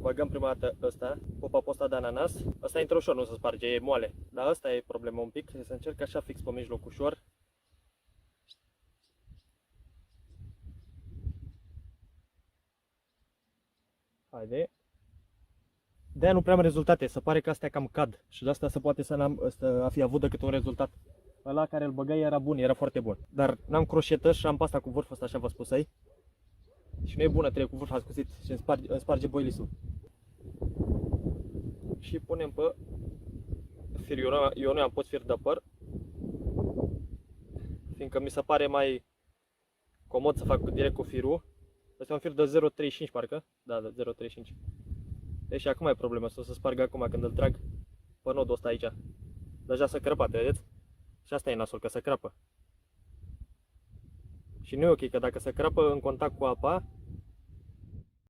băgăm prima dată ăsta, pop-up ăsta de ananas. Ăsta intră ușor, nu se sparge, e moale. Dar ăsta e problema un pic, trebuie să încerc așa fix pe mijloc ușor. Haide. De-aia nu prea am rezultate, se pare că astea cam cad și de asta se poate să n-am a fi avut decât un rezultat. Ăla care îl băgai era bun, era foarte bun. Dar n-am croșetă și am pasta cu vârful ăsta, așa vă spus ai. Și nu e bună, trebuie cu vârf ascuțit și îmi sparge boilisul. Și punem pe fir, eu nu am pus fir de păr, fiindcă mi se pare mai comod să fac direct cu firul. Asta e un fir de 0,35 parcă, da, de 0,35. Deci acum e problema, să se spargă acum când îl trag pe nodul ăsta aici. Deja s-a crăpat, vedeți? Și asta e nasul, că se crapă. Și nu e ok, că dacă se crapă în contact cu apa,